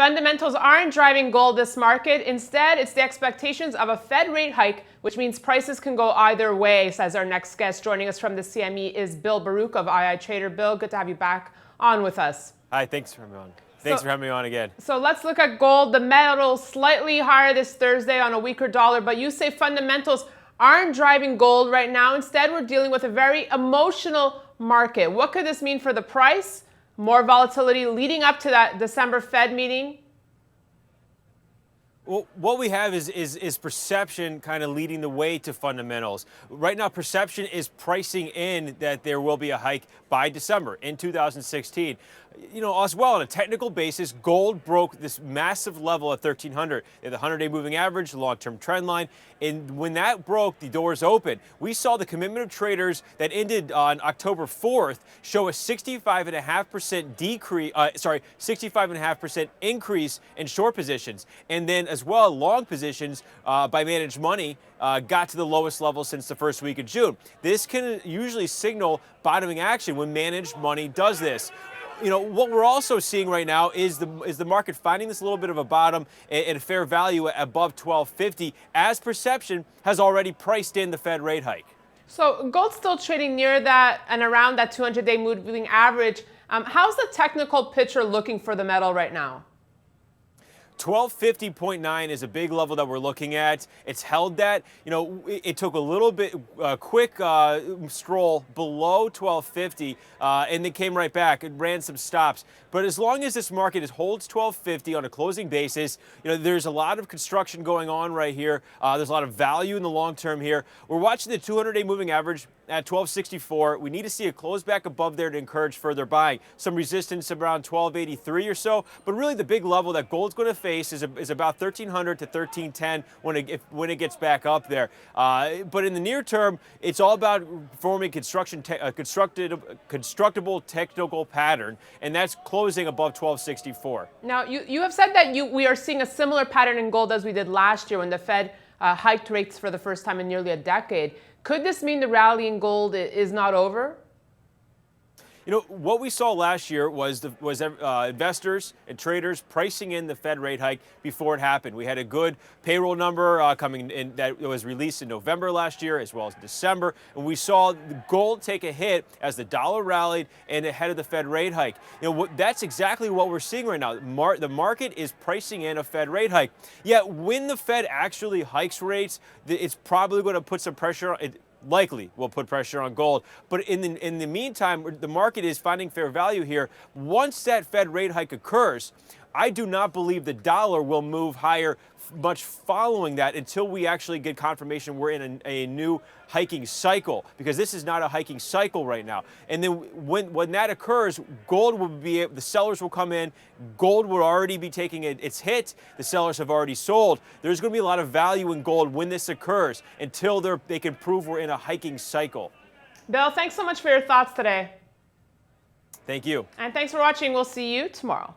Fundamentals aren't driving gold this market. Instead, it's the expectations of a Fed rate hike, which means prices can go either way, says our next guest. Joining us from the CME is Bill Baruch of II Trader. Bill, good to have you back on with us. Hi, thanks for having me on. Thanks for having me on again. So let's look at gold. The metal slightly higher this Thursday on a weaker dollar, but you say fundamentals aren't driving gold right now. Instead, we're dealing with a very emotional market. What could this mean for the price? More volatility leading up to that December Fed meeting? Well, what we have is perception kind of leading the way to fundamentals. Right now, perception is pricing in that there will be a hike by December in 2016. You know, as well, on a technical basis, gold broke this massive level at 1,300. The 100-day moving average, the long-term trend line. And when that broke, the doors opened. We saw the commitment of traders that ended on October 4th show a 65.5% decrease, 65.5% increase in short positions. And then as well, long positions by managed money got to the lowest level since the first week of June. This can usually signal bottoming action when managed money does this. You know, what we're also seeing right now is the market finding this little bit of a bottom and fair value above 1250 as perception has already priced in the Fed rate hike. So gold's still trading near that and around that 200-day moving average. How's the technical picture looking for the metal right now? 1250.9 is a big level that we're looking at. It's held that. You know, it took a little bit quick stroll below 1250 and then came right back. It ran some stops. But as long as this market holds 1250 on a closing basis, you know, there's a lot of construction going on right here. There's a lot of value in the long term here. We're watching the 200-day moving average at 1264. We need to see a close back above there to encourage further buying. Some resistance around 1283 or so, but really the big level that gold's going to face is about 1300 to 1310 when it gets back up there. But in the near term, it's all about forming a constructible technical pattern, and that's closing above 1264. Now, you have said that we are seeing a similar pattern in gold as we did last year when the Fed hiked rates for the first time in nearly a decade. Could this mean the rally in gold is not over? You know, what we saw last year was investors and traders pricing in the Fed rate hike before it happened. We had a good payroll number coming in that was released in November last year as well as December, and we saw the gold take a hit as the dollar rallied and ahead of the Fed rate hike. You know, that's exactly what we're seeing right now. The market is pricing in a Fed rate hike. Yet when the Fed actually hikes rates, it's probably going to put some pressure on it. Likely will put pressure on gold. But in the meantime, the market is finding fair value here. Once that Fed rate hike occurs, I do not believe the dollar will move higher much following that until we actually get confirmation we're in a new hiking cycle, because this is not a hiking cycle right now. And then when that occurs, gold will the sellers will come in, gold will already be taking its hit, the sellers have already sold. There's going to be a lot of value in gold when this occurs until they can prove we're in a hiking cycle. Bill, thanks so much for your thoughts today. Thank you. And thanks for watching. We'll see you tomorrow.